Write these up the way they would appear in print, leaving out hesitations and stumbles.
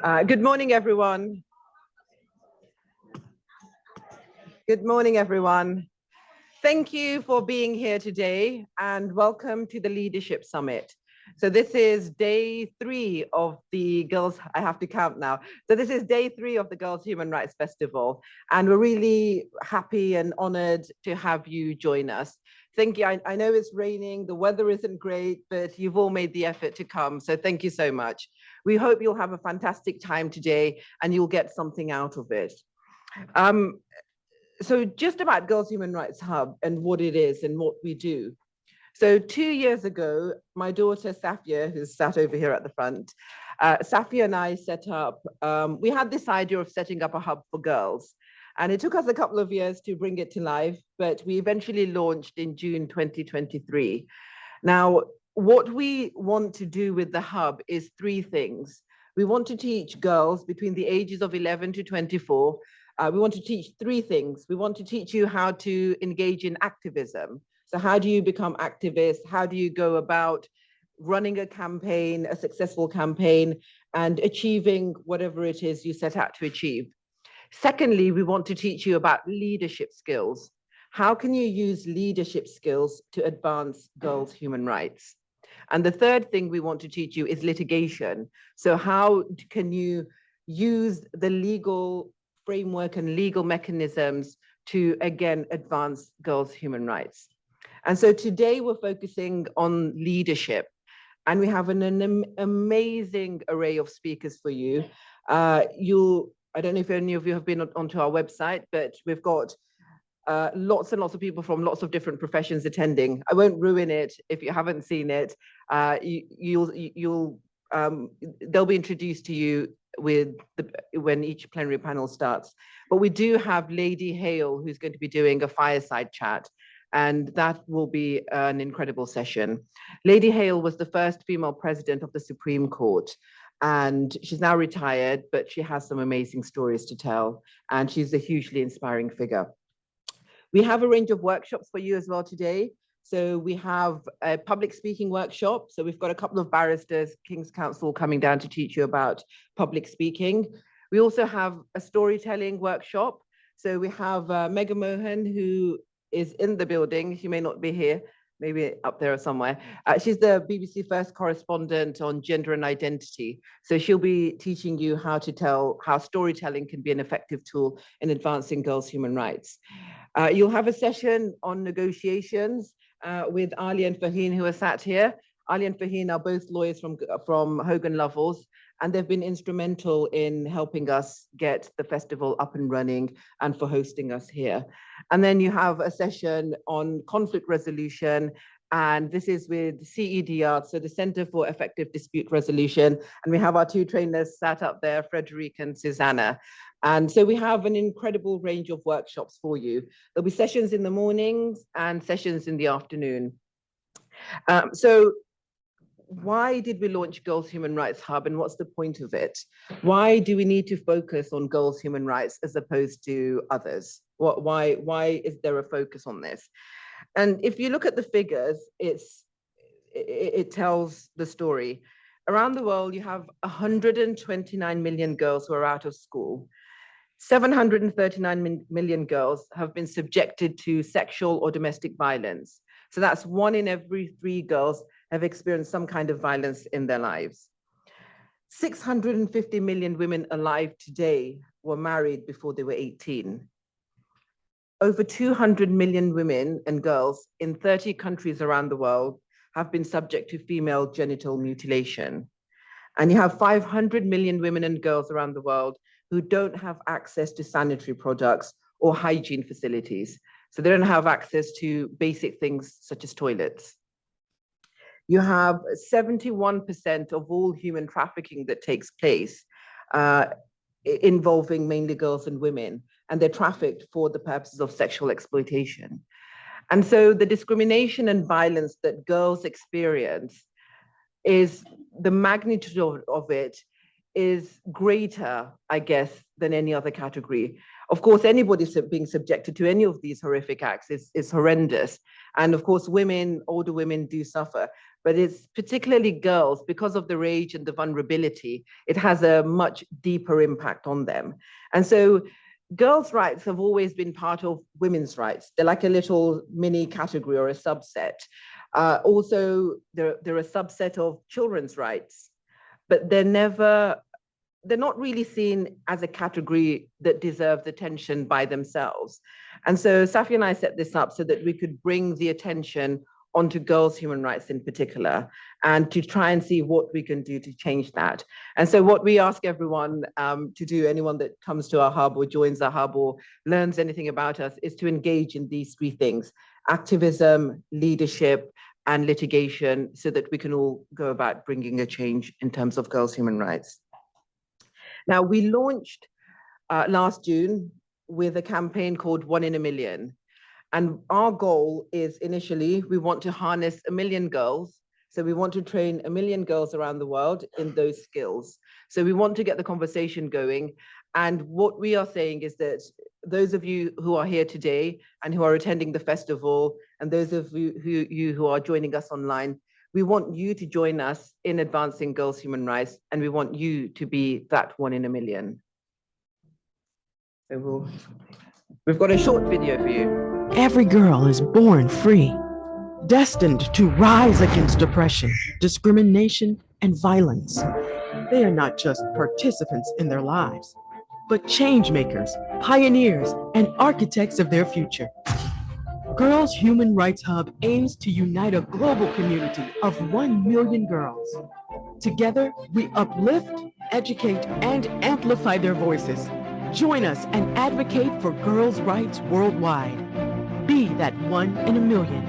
Good morning, everyone. Good morning, everyone. Thank you for being here today and welcome to the Leadership Summit. So this is day 3 of the Girls, I have to count now. So this is day 3 of the Girls Human Rights Festival. And we're really happy and honored to have you join us. Thank you. I know it's raining, the weather isn't great, but you've all made the effort to come. So thank you so much. We hope you'll have a fantastic time today and you'll get something out of it. So just about Girls Human Rights Hub and what it is and what we do. So 2 years ago, my daughter Safia, who's sat over here at the front, Safia and I set up, we had this idea of setting up a hub for girls. And it took us a couple of years to bring it to life, but we eventually launched in June 2023. Now, what we want to do with the hub is 3 things. We want to teach girls between the ages of 11 to 24. We want to teach 3 things. We want to teach you how to engage in activism. So how do you become activists? How do you go about running a campaign, a successful campaign, and achieving whatever it is you set out to achieve? Secondly, we want to teach you about leadership skills. How can you use leadership skills to advance girls' human rights? And the third thing we want to teach you is litigation. So how can you use the legal framework and legal mechanisms to, again, advance girls' human rights? And so today we're focusing on leadership. And we have an amazing array of speakers for you. I don't know if any of you have been onto our website, but we've got lots and lots of people from lots of different professions attending. I won't ruin it if you haven't seen it. They'll be introduced to you when each plenary panel starts. But we do have Lady Hale, who's going to be doing a fireside chat, and that will be an incredible session. Lady Hale was the first female president of the Supreme Court, and she's now retired, but she has some amazing stories to tell, and she's a hugely inspiring figure. We have a range of workshops for you as well today. So we have a public speaking workshop. So we've got a couple of barristers, King's Counsel, coming down to teach you about public speaking. We also have a storytelling workshop. So we have Megha Mohan, who is in the building. She may not be here, maybe up there somewhere. She's the BBC First correspondent on gender and identity. So she'll be teaching you how to tell how storytelling can be an effective tool in advancing girls' human rights. You'll have a session on negotiations with Ali and Faheen, who are sat here. Ali and Faheen are both lawyers from Hogan Lovells, and they've been instrumental in helping us get the festival up and running and for hosting us here. And then you have a session on conflict resolution, and this is with CEDR, so the Center for Effective Dispute Resolution. And we have our 2 trainers sat up there, Frederic and Susanna. And so we have an incredible range of workshops for you. There'll be sessions in the mornings and sessions in the afternoon. So why did we launch Girls Human Rights Hub, and what's the point of it? Why do we need to focus on girls' human rights as opposed to others? Why is there a focus on this? And if you look at the figures, it tells the story. Around the world, you have 129 million girls who are out of school. 739 million girls have been subjected to sexual or domestic violence. So that's 1 in every 3 girls have experienced some kind of violence in their lives. 650 million women alive today were married before they were 18. Over 200 million women and girls in 30 countries around the world have been subject to female genital mutilation. And you have 500 million women and girls around the world who don't have access to sanitary products or hygiene facilities. So they don't have access to basic things such as toilets. You have 71% of all human trafficking that takes place involving mainly girls and women, and they're trafficked for the purposes of sexual exploitation. And so the discrimination and violence that girls experience is the magnitude of it is greater, I guess, than any other category. Of course, anybody being subjected to any of these horrific acts is horrendous. And of course, women, older women do suffer, but it's particularly girls, because of their age and the vulnerability, it has a much deeper impact on them. And so girls' rights have always been part of women's rights. They're like a little mini category or a subset. Also, they're a subset of children's rights, but they're not really seen as a category that deserves attention by themselves. And so Safi and I set this up so that we could bring the attention onto girls' human rights in particular, and to try and see what we can do to change that. And so what we ask everyone to do, anyone that comes to our hub or joins our hub or learns anything about us, is to engage in these three things: activism, leadership, and litigation, so that we can all go about bringing a change in terms of girls' human rights. Now, we launched last June with a campaign called 1 in a Million. And our goal is, initially, we want to harness 1 million girls. So we want to train 1 million girls around the world in those skills. So we want to get the conversation going. And what we are saying is that those of you who are here today and who are attending the festival, and those of you who are joining us online, we want you to join us in advancing girls' human rights, and we want you to be that 1 in a million. So we've got a short video for you. Every girl is born free, destined to rise against oppression, discrimination, and violence. They are not just participants in their lives, but change makers, pioneers, and architects of their future. Girls Human Rights Hub aims to unite a global community of 1 million girls. Together, we uplift, educate, and amplify their voices. Join us and advocate for girls' rights worldwide. Be that 1 in a million.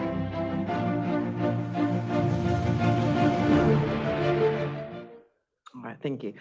All right, thank you.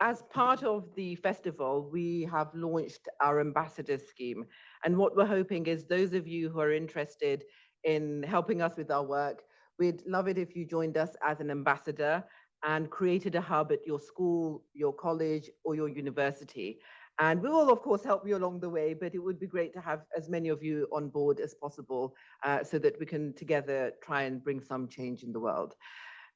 As part of the festival, we have launched our ambassador scheme. And what we're hoping is those of you who are interested in helping us with our work, we'd love it if you joined us as an ambassador and created a hub at your school, your college, or your university. And we will, of course, help you along the way, but it would be great to have as many of you on board as possible so that we can together try and bring some change in the world.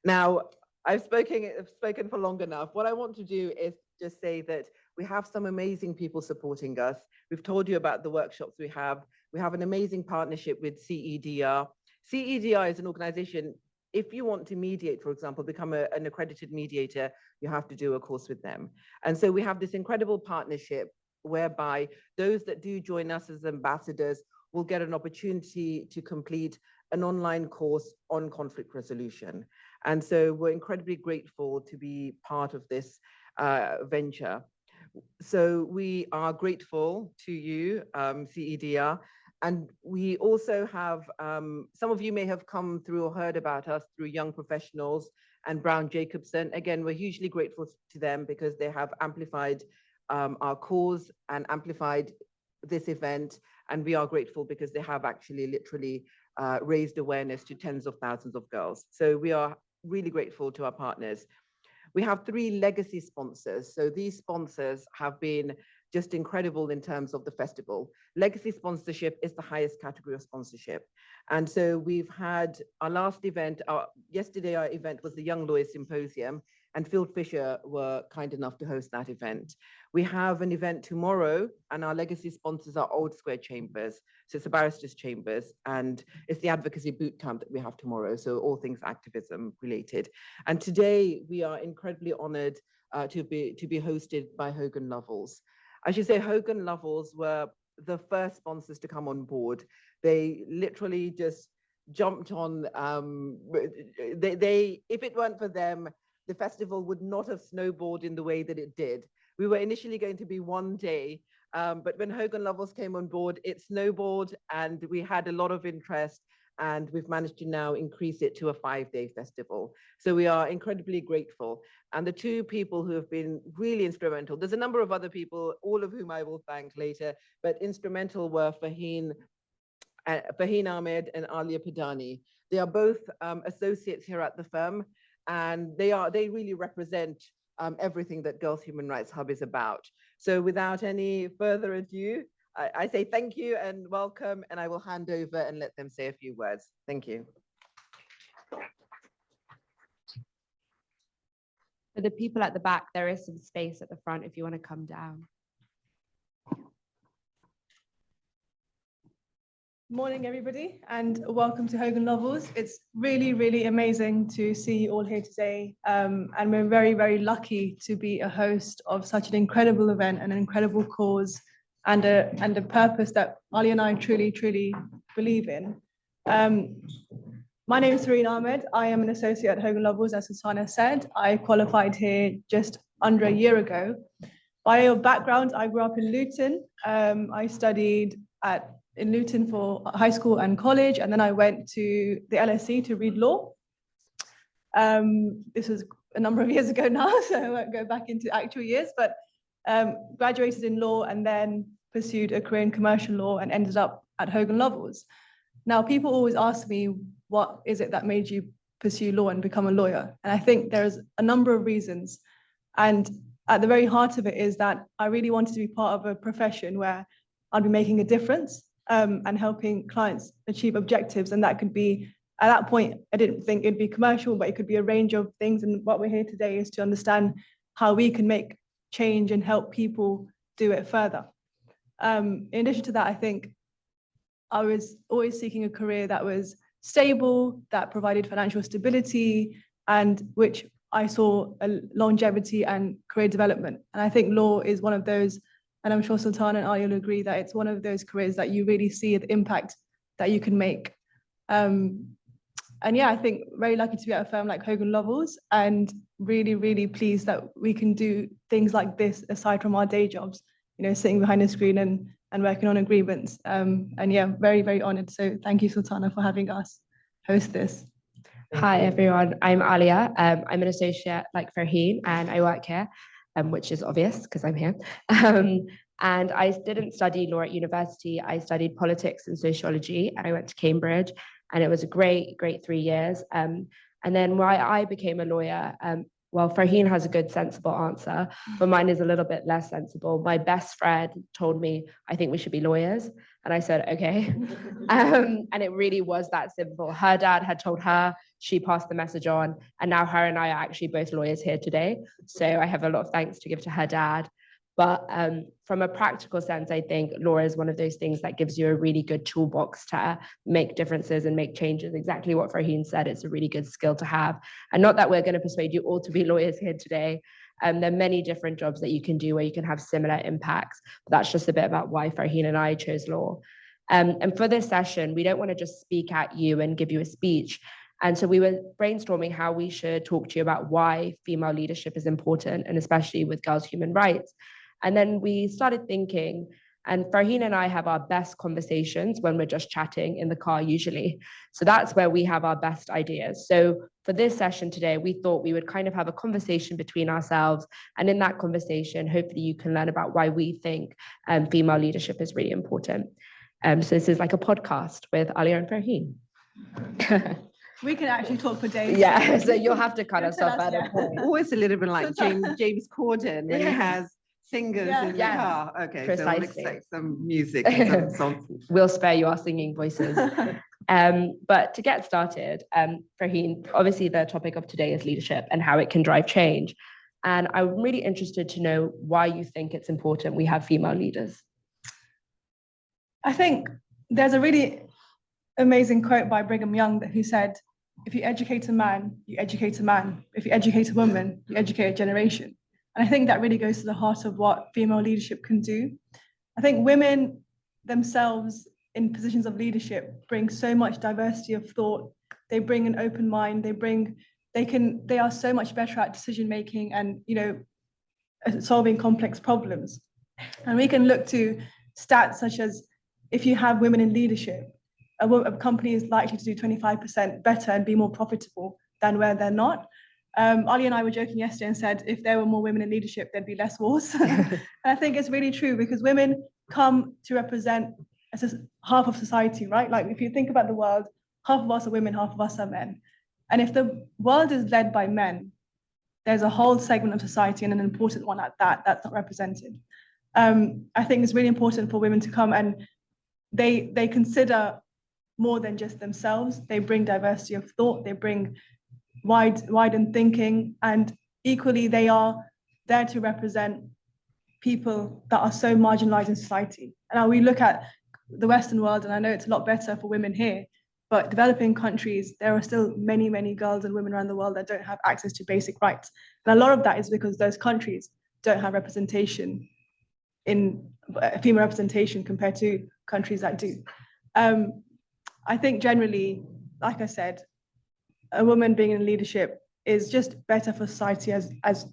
Now, I've spoken for long enough. What I want to do is just say that we have some amazing people supporting us. We've told you about the workshops we have. We have an amazing partnership with CEDR. CEDR is an organization, if you want to mediate, for example, become an accredited mediator, you have to do a course with them. And so we have this incredible partnership whereby those that do join us as ambassadors will get an opportunity to complete an online course on conflict resolution. And so we're incredibly grateful to be part of this venture. So we are grateful to you, CEDR. And we also have, some of you may have come through or heard about us through Young Professionals and Brown Jacobson. Again, we're hugely grateful to them because they have amplified our cause and amplified this event. And we are grateful because they have actually literally raised awareness to tens of thousands of girls. So we are really grateful to our partners. We have 3 legacy sponsors. So these sponsors have been just incredible in terms of the festival. Legacy sponsorship is the highest category of sponsorship. And so we've had our last event, yesterday our event was the Young Lawyers Symposium, and Field Fisher were kind enough to host that event. We have an event tomorrow, and our legacy sponsors are Old Square Chambers. So it's the Barristers Chambers, and it's the Advocacy Bootcamp that we have tomorrow. So all things activism related. And today we are incredibly honored to be hosted by Hogan Lovells. I should say Hogan Lovells were the first sponsors to come on board. They literally just jumped on, if it weren't for them, the festival would not have snowballed in the way that it did. We were initially going to be 1 day, but when Hogan Lovells came on board, it snowballed and we had a lot of interest, and we've managed to now increase it to a 5-day festival. So we are incredibly grateful. And the 2 people who have been really instrumental, there's a number of other people, all of whom I will thank later, but instrumental were Faheen Ahmed and Alia Padani. They are both associates here at the firm, and they really represent everything that Girls Human Rights Hub is about. So without any further ado, I say thank you and welcome, and I will hand over and let them say a few words. Thank you. For the people at the back, there is some space at the front if you want to come down. Morning, everybody, and welcome to Hogan Novels. It's really, really amazing to see you all here today. And we're very, very lucky to be a host of such an incredible event and an incredible cause and a purpose that Ali and I truly, truly believe in. My name is Sareen Ahmed. I am an associate at Hogan Lovells, as Sultana said. I qualified here just under a year ago. By your background, I grew up in Luton. I studied in Luton for high school and college, and then I went to the LSE to read law. This was a number of years ago now, so I won't go back into actual years, but graduated in law and then pursued a career in commercial law and ended up at Hogan Lovells. Now, people always ask me, what is it that made you pursue law and become a lawyer? And I think there's a number of reasons. And at the very heart of it is that I really wanted to be part of a profession where I'd be making a difference and helping clients achieve objectives. And that could be, at that point, I didn't think it'd be commercial, but it could be a range of things. And what we're here today is to understand how we can make change and help people do it further. In addition to that, I think I was always seeking a career that was stable, that provided financial stability, and which I saw a longevity and career development. And I think law is one of those, and I'm sure Sultana and Ali will agree that it's one of those careers that you really see the impact that you can make. And yeah, I think very lucky to be at a firm like Hogan Lovells, and really, really pleased that we can do things like this aside from our day jobs, you know, sitting behind a screen and working on agreements. And yeah, very, very honored. So thank you, Sultana, for having us host this. Hi, everyone. I'm Alia. I'm an associate like Farheen, and I work here, which is obvious because I'm here. And I didn't study law at university. I studied politics and sociology, and I went to Cambridge, and it was a great 3 years. And then why I became a lawyer, well, Farheen has a good, sensible answer, but mine is a little bit less sensible. My best friend told me, I think we should be lawyers. And I said, okay. And it really was that simple. Her dad had told her, she passed the message on, and now her and I are actually both lawyers here today. So I have a lot of thanks to give to her dad. But from a practical sense, I think law is one of those things that gives you a really good toolbox to make differences and make changes. Exactly what Farheen said, it's a really good skill to have. And not that we're going to persuade you all to be lawyers here today. There are many different jobs that you can do where you can have similar impacts. But that's just a bit about why Farheen and I chose law. And for this session, we don't want to just speak at you and give you a speech. And so we were brainstorming how we should talk to you about why female leadership is important, and especially with girls' human rights. And then we started thinking, and Farheen and I have our best conversations when we're just chatting in the car usually. So that's where we have our best ideas. So for this session today, we thought we would kind of have a conversation between ourselves. And in that conversation, hopefully you can learn about why we think female leadership is really important. So this is like a podcast with Alia and Farheen. We can actually talk for days. Yeah, so you'll have to cut us off at a point. Always a little bit like James Corden when he has singers in the car. Okay, precisely. So we'll expect some music and some songs. We'll spare you our singing voices. But to get started, Farheen, obviously the topic of today is leadership and how it can drive change. And I'm really interested to know why you think it's important we have female leaders. I think there's a really amazing quote by Brigham Young who said, if you educate a man, you educate a man. If you educate a woman, you educate a generation. And I think that really goes to the heart of what female leadership can do. I think women themselves in positions of leadership bring so much diversity of thought. They bring an open mind. They are so much better at decision making and, you know, solving complex problems. And we can look to stats such as if you have women in leadership, a company is likely to do 25% better and be more profitable than where they're not. Ali and I were joking yesterday and said, if there were more women in leadership, there'd be less wars. And I think it's really true because women come to represent half of society, right? Like if you think about the world, half of us are women, half of us are men. And if the world is led by men, there's a whole segment of society, and an important one at that, that's not represented. I think it's really important for women to come, and they consider more than just themselves. They bring diversity of thought, they bring widened thinking, and equally they are there to represent people that are so marginalized in society. And now we look at the Western world, and I know it's a lot better for women here, but developing countries, there are still many, many girls and women around the world that don't have access to basic rights. And a lot of that is because those countries don't have representation in female representation compared to countries that do. I think generally, like I said, a woman being in leadership is just better for society as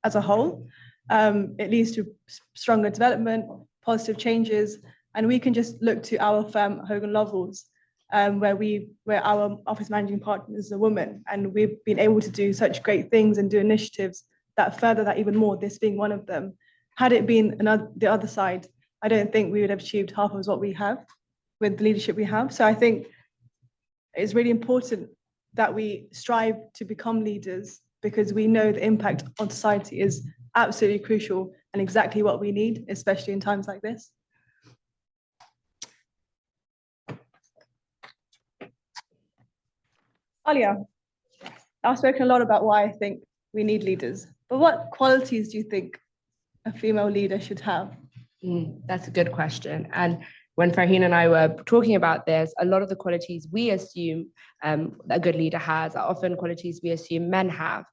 a whole. It leads to stronger development, positive changes, and we can just look to our firm, Hogan Lovells, where our office managing partner is a woman, and we've been able to do such great things and do initiatives that further that even more, this being one of them. Had it been the other side, I don't think we would have achieved half of what we have with the leadership we have. So I think it's really important that we strive to become leaders, because we know the impact on society is absolutely crucial and exactly what we need, especially in times like this. Alia, I've spoken a lot about why I think we need leaders, but what qualities do you think a female leader should have? That's a good question. And when Farheen and I were talking about this, a lot of the qualities we assume a good leader has are often qualities we assume men have.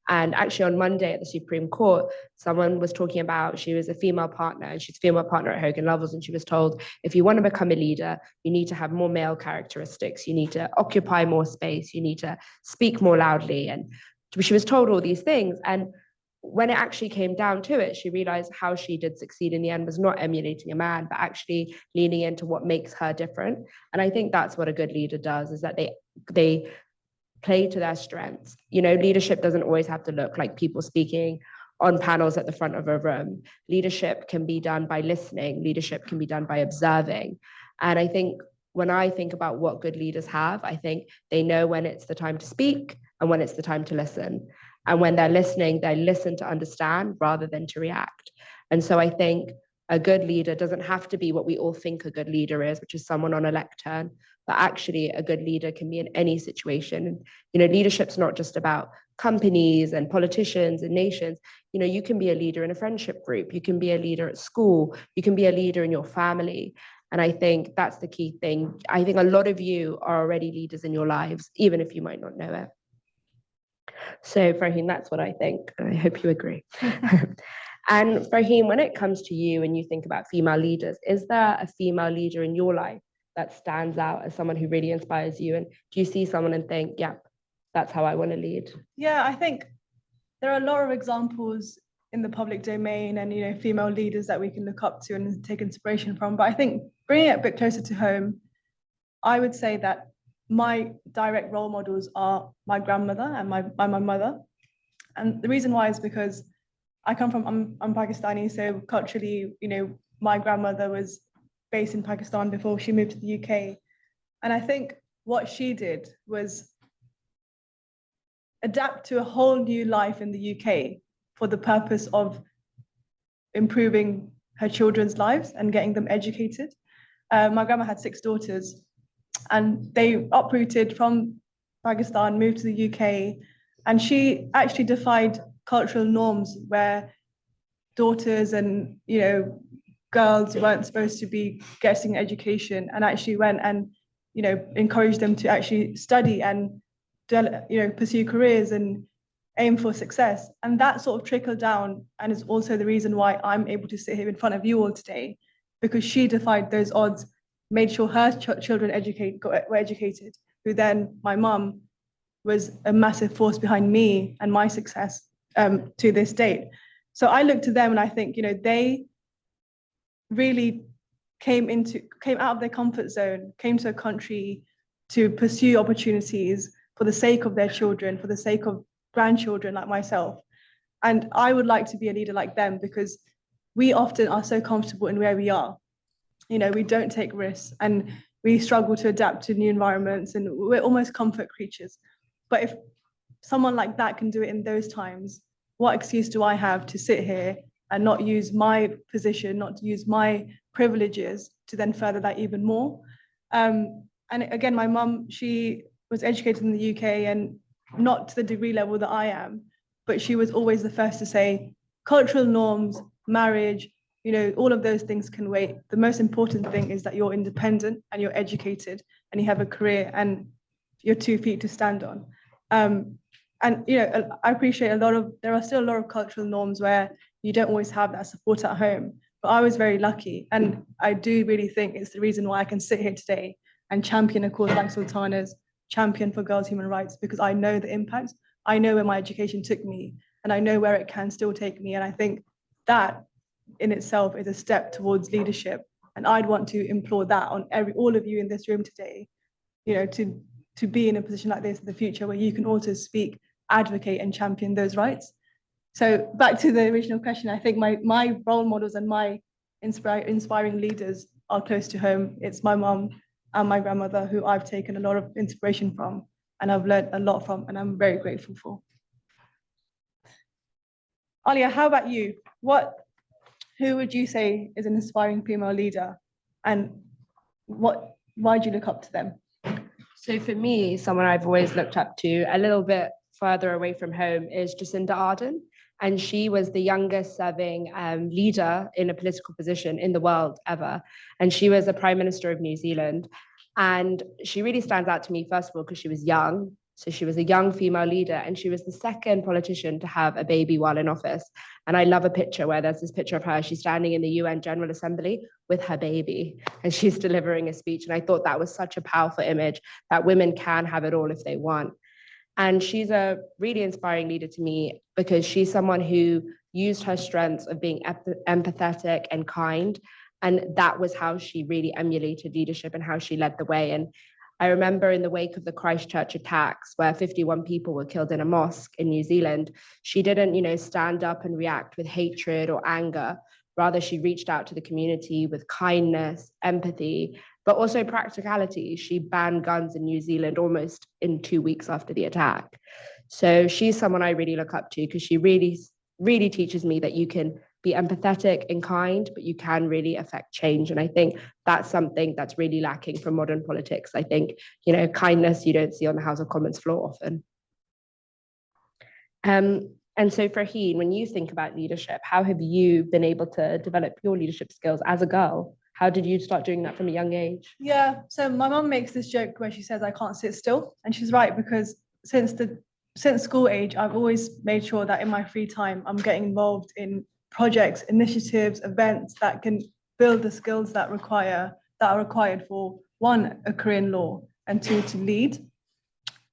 And actually on Monday at the Supreme Court, someone was talking about, she was a female partner, and she's a female partner at Hogan Lovells, and she was told, if you want to become a leader, you need to have more male characteristics, you need to occupy more space, you need to speak more loudly. And she was told all these things. And when it actually came down to it, she realized how she did succeed in the end was not emulating a man, but actually leaning into what makes her different. And I think that's what a good leader does, is that they play to their strengths. You know, leadership doesn't always have to look like people speaking on panels at the front of a room. Leadership can be done by listening. Leadership can be done by observing. And I think when I think about what good leaders have, I think they know when it's the time to speak and when it's the time to listen. And when they're listening, they listen to understand rather than to react. And so I think a good leader doesn't have to be what we all think a good leader is, which is someone on a lectern, but actually a good leader can be in any situation. And, you know, leadership's not just about companies and politicians and nations. You know, you can be a leader in a friendship group, you can be a leader at school, you can be a leader in your family. And I think that's the key thing. I think a lot of you are already leaders in your lives, even if you might not know it. So Farheen, that's what I think. I hope you agree. And Farheen, when it comes to you and you think about female leaders, is there a female leader in your life that stands out as someone who really inspires you? And do you see someone and think, yeah, that's how I want to lead? Yeah, I think there are a lot of examples in the public domain and, you know, female leaders that we can look up to and take inspiration from. But I think bringing it a bit closer to home, I would say that my direct role models are my grandmother and my mother. And the reason why is because I come from, I'm Pakistani, so culturally, you know, my grandmother was based in Pakistan before she moved to the UK. And I think what she did was adapt to a whole new life in the UK for the purpose of improving her children's lives and getting them educated. My grandma had 6 daughters, and they uprooted from Pakistan, moved to the UK, and she actually defied cultural norms where daughters and, you know, girls weren't supposed to be getting education, and actually went and, you know, encouraged them to actually study and, you know, pursue careers and aim for success. And that sort of trickled down, and is also the reason why I'm able to sit here in front of you all today, because she defied those odds, made sure her children were educated, who then, my mum, was a massive force behind me and my success to this date. So I look to them and I think, you know, they really came out of their comfort zone, came to a country to pursue opportunities for the sake of their children, for the sake of grandchildren like myself. And I would like to be a leader like them, because we often are so comfortable in where we are. You know, we don't take risks and we struggle to adapt to new environments, and we're almost comfort creatures. But if someone like that can do it in those times, what excuse do I have to sit here and not use my position, not to use my privileges to then further that even more. And again, my mum, she was educated in the UK and not to the degree level that I am, but she was always the first to say, cultural norms, marriage, you know, all of those things can wait. The most important thing is that you're independent and you're educated and you have a career and your 2 feet to stand on. And, you know, I appreciate there are still a lot of cultural norms where you don't always have that support at home, but I was very lucky. And I do really think it's the reason why I can sit here today and champion a cause like Sultana's, champion for girls' human rights, because I know the impact. I know where my education took me and I know where it can still take me. And I think that in itself is a step towards leadership. And I'd want to implore that on all of you in this room today, you know, to be in a position like this in the future where you can also speak, advocate and champion those rights. So back to the original question, I think my role models and my inspiring leaders are close to home. It's my mom and my grandmother who I've taken a lot of inspiration from and I've learned a lot from and I'm very grateful for. Alia, how about you? Who would you say is an inspiring female leader and why do you look up to them? So for me, someone I've always looked up to a little bit further away from home is Jacinda Ardern. And she was the youngest serving leader in a political position in the world ever. And she was the Prime Minister of New Zealand. And she really stands out to me, first of all, because she was young. So she was a young female leader and she was the second politician to have a baby while in office. And I love a picture where there's this picture of her, she's standing in the UN General Assembly with her baby and she's delivering a speech. And I thought that was such a powerful image that women can have it all if they want. And she's a really inspiring leader to me because she's someone who used her strengths of being empathetic and kind. And that was how she really emulated leadership and how she led the way. And I remember in the wake of the Christchurch attacks where 51 people were killed in a mosque in New Zealand, she didn't, stand up and react with hatred or anger. Rather, she reached out to the community with kindness, empathy, but also practicality. She banned guns in New Zealand almost in 2 weeks after the attack. So she's someone I really look up to because she really, really teaches me that you can be empathetic and kind, but you can really affect change. And I think that's something that's really lacking from modern politics. I think, kindness you don't see on the House of Commons floor often. And so Farheen, when you think about leadership, how have you been able to develop your leadership skills as a girl? How did you start doing that from a young age? Yeah, so my mum makes this joke where she says, I can't sit still. And she's right, because since school age, I've always made sure that in my free time, I'm getting involved in projects, initiatives, events that can build the skills that are required for, one, a career in law, and two, to lead.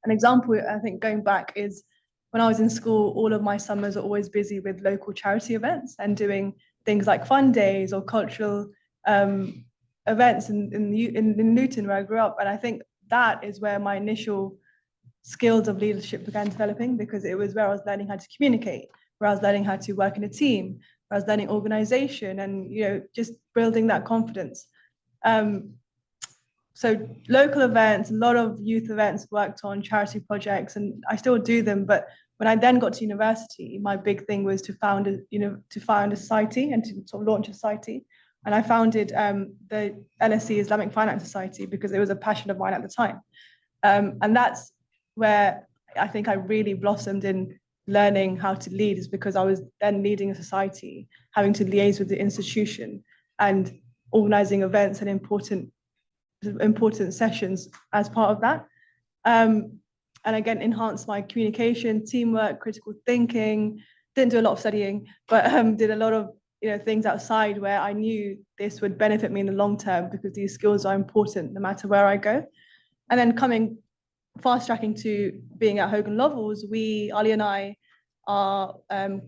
An example, I think, going back is when I was in school, all of my summers are always busy with local charity events and doing things like fun days or cultural events in Luton, where I grew up. And I think that is where my initial skills of leadership began developing, because it was where I was learning how to communicate, where I was learning how to work in a team, where I was learning organization and, just building that confidence. So local events, a lot of youth events, worked on charity projects, and I still do them. But when I then got to university, my big thing was to found a society and to sort of launch a society. And I founded the LSE Islamic Finance Society because it was a passion of mine at the time. And that's where I think I really blossomed in learning how to lead, is because I was then leading a society, having to liaise with the institution and organizing events and important sessions as part of that. And again, enhance my communication, teamwork, critical thinking. Didn't do a lot of studying, but did a lot of things outside where I knew this would benefit me in the long term, because these skills are important no matter where I go. And then fast tracking to being at Hogan Lovells, Ali and I are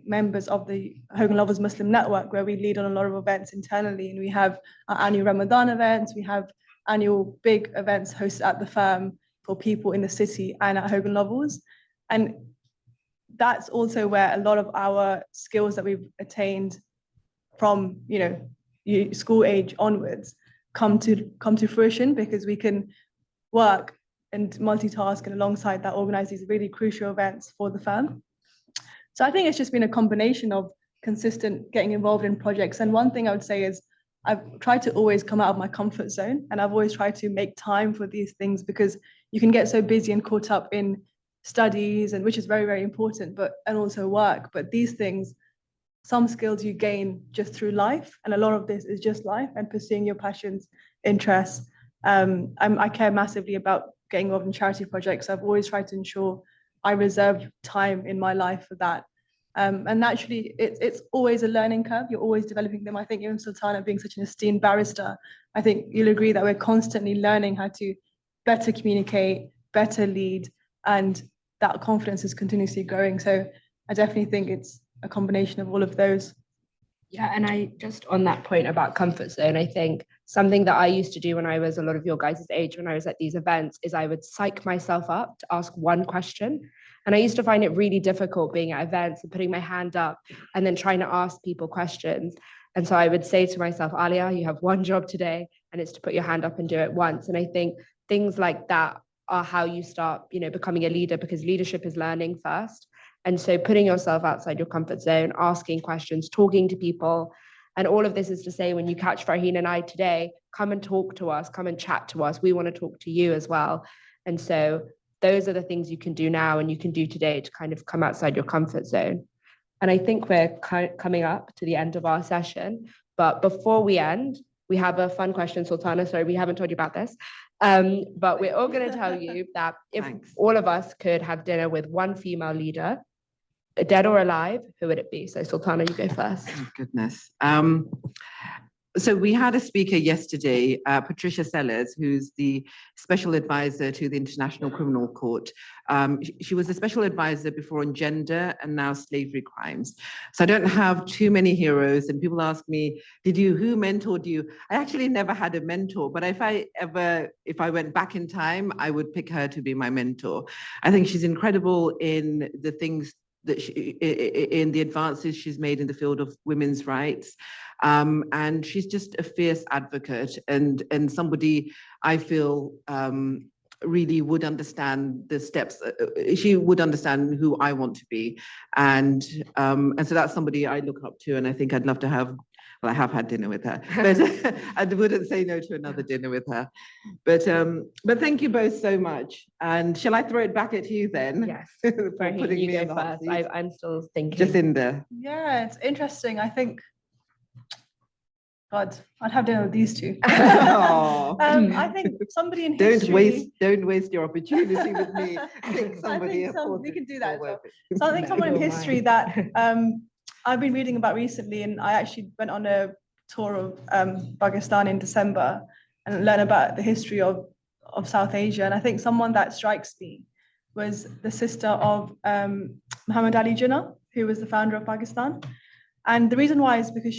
members of the Hogan Lovells Muslim Network, where we lead on a lot of events internally, and we have our annual Ramadan events, we have annual big events hosted at the firm for people in the city and at Hogan Lovells. And that's also where a lot of our skills that we've attained from school age onwards come to fruition, because we can work and multitask, and alongside that organize these really crucial events for the firm. So I think it's just been a combination of consistent getting involved in projects. And one thing I would say is I've tried to always come out of my comfort zone, and I've always tried to make time for these things, because you can get so busy and caught up in studies, and which is very, very important, and also work. But these things, some skills you gain just through life, and a lot of this is just life and pursuing your passions, interests. I care massively about getting involved in charity projects. I've always tried to ensure I reserve time in my life for that. And naturally, it's always a learning curve. You're always developing them. I think even Sultana, being such an esteemed barrister, I think you'll agree that we're constantly learning how to better communicate, better lead, and that confidence is continuously growing. So I definitely think it's a combination of all of those. Yeah, and I just on that point about comfort zone, I think something that I used to do when I was a lot of your guys' age, when I was at these events, is I would psych myself up to ask one question. And I used to find it really difficult being at events and putting my hand up and then trying to ask people questions. And so I would say to myself, Alia, you have one job today, and it's to put your hand up and do it once. And I think things like that are how you start, becoming a leader, because leadership is learning first. And so putting yourself outside your comfort zone, asking questions, talking to people. And all of this is to say, when you catch Farheen and I today, come and talk to us, come and chat to us. We want to talk to you as well. And so those are the things you can do now and you can do today to kind of come outside your comfort zone. And I think we're coming up to the end of our session. But before we end, we have a fun question, Sultana. Sorry, we haven't told you about this. But we're all going to tell you that if all of us could have dinner with one female leader, dead or alive, who would it be? So Sultana, you go first. Oh, goodness. So we had a speaker yesterday, Patricia Sellers, who's the special advisor to the International Criminal Court. She was a special advisor before on gender and now slavery crimes. So I don't have too many heroes, and people ask me, who mentored you? I actually never had a mentor, but if I went back in time, I would pick her to be my mentor. I think she's incredible in the things that in the advances she's made in the field of women's rights. And she's just a fierce advocate and somebody I feel really would understand the steps. She would understand who I want to be. And so that's somebody I look up to, and I think I'd love to have, well, I have had dinner with her, but I wouldn't say no to another dinner with her. But thank you both so much. And shall I throw it back at you then? Yes. For putting you me go in the hot first. seat. I'm still thinking. Jacinda. Yeah, it's interesting. I think, God, I'd have dinner with these two. Oh. I think somebody in history. Don't waste your opportunity with me. Pick somebody. We can do that as well. So I think someone in history that I've been reading about recently, and I actually went on a tour of Pakistan in December and learned about the history of South Asia. And I think someone that strikes me was the sister of Muhammad Ali Jinnah, who was the founder of Pakistan. And the reason why is because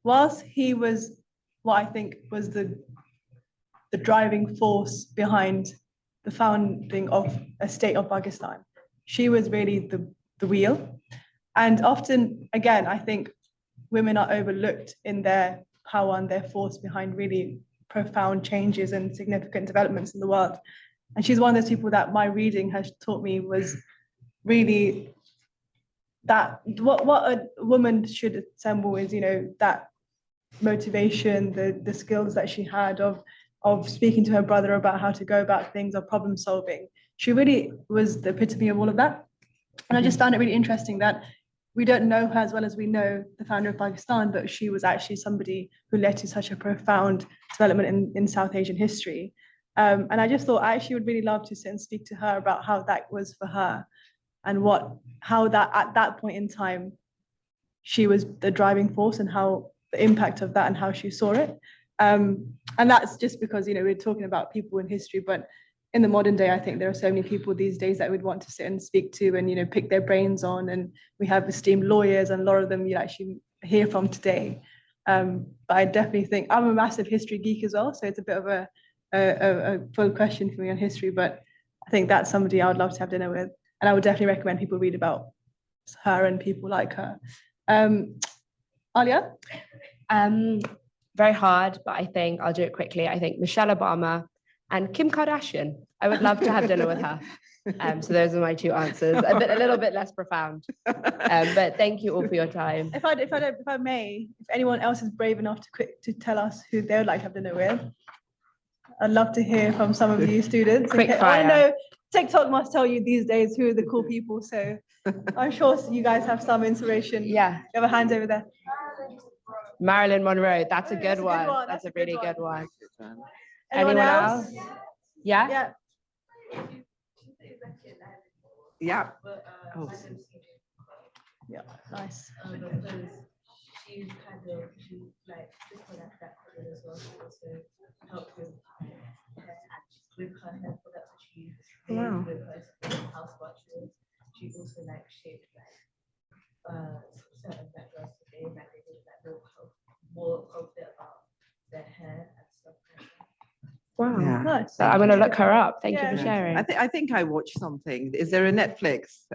whilst he was what I think was the driving force behind the founding of a state of Pakistan, she was really the wheel. And often, again, I think women are overlooked in their power and their force behind really profound changes and significant developments in the world. And she's one of those people that my reading has taught me was really that what a woman should assemble is, that motivation, the skills that she had of speaking to her brother about how to go about things, of problem solving. She really was the epitome of all of that. And I just found it really interesting that we don't know her as well as we know the founder of Pakistan, but she was actually somebody who led to such a profound development in South Asian history. And I just thought I actually would really love to sit and speak to her about how that was for her, and how that at that point in time, she was the driving force, and how the impact of that and how she saw it. And that's just because, we're talking about people in history, but in the modern day, I think there are so many people these days that we'd want to sit and speak to and, pick their brains on. And we have esteemed lawyers, and a lot of them you actually hear from today. But I definitely think I'm a massive history geek as well. So it's a bit of a full question for me on history, but I think that's somebody I would love to have dinner with. And I would definitely recommend people read about her and people like her. Alia? Very hard, but I think I'll do it quickly. I think Michelle Obama and Kim Kardashian. I would love to have dinner with her. So those are my two answers. A little bit less profound. But thank you all for your time. If I may, if anyone else is brave enough to tell us who they would like to have dinner with, I'd love to hear from some of you students. Quick Okay, fire. I know TikTok must tell you these days who are the cool people, so I'm sure you guys have some inspiration. Yeah. You have a hand over there. Marilyn Monroe. That's a good one. one. That's a really good one. Anyone else? Yeah. Yeah. Yeah. Oh. Yeah. Nice. She's kind of like just for that as well. She also helped with her hair and with her hair products that she used Wow. with her house watches. She's also like shaped like certain black girls today, like they did like more confident about their hair and stuff like that. Wow. Yeah. Nice. So I'm going to look her up. Thank you Yeah. for sharing. I think I watched something. Is there a Netflix?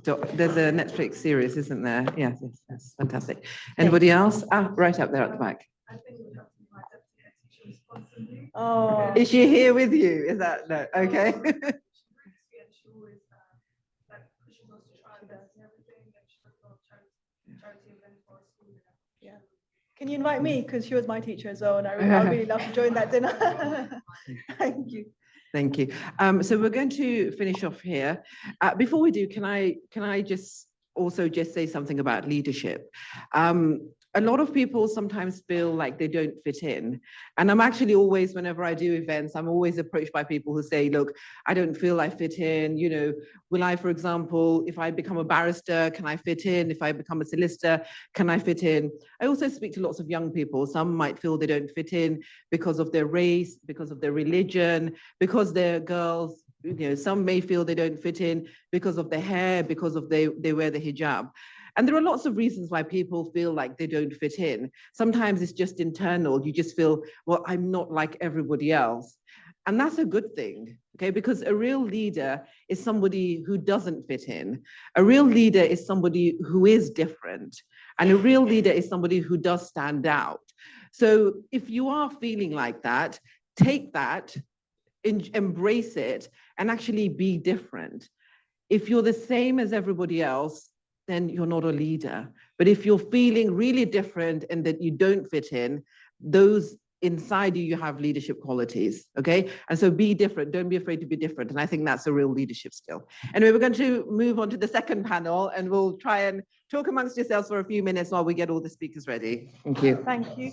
There's a Netflix series, isn't there? Yes, yes, fantastic. Anybody else? Ah, right up there at the back. Oh. Is she here with you? Is that no? Okay. Yeah. Can you invite me? Because she was my teacher as well, and I would really love to join that dinner. Thank you. Thank you. So we're going to finish off here. Before we do, can I just also just say something about leadership? A lot of people sometimes feel like they don't fit in. And I'm actually always, whenever I do events, I'm always approached by people who say, look, I don't feel I fit in. You know, will I, for example, if I become a barrister, can I fit in? If I become a solicitor, can I fit in? I also speak to lots of young people. Some might feel they don't fit in because of their race, because of their religion, because they're girls. You know, some may feel they don't fit in because of their hair, because of they wear the hijab. And there are lots of reasons why people feel like they don't fit in. Sometimes it's just internal. You just feel, well, I'm not like everybody else. And that's a good thing, okay? Because a real leader is somebody who doesn't fit in. A real leader is somebody who is different. And a real leader is somebody who does stand out. So if you are feeling like that, take that, embrace it, and actually be different. If you're the same as everybody else, then you're not a leader. But if you're feeling really different and that you don't fit in, those inside you have leadership qualities, okay? And so be different, don't be afraid to be different. And I think that's a real leadership skill. Anyway, we're going to move on to the second panel and we'll try and talk amongst yourselves for a few minutes while we get all the speakers ready. Thank you. Thank you.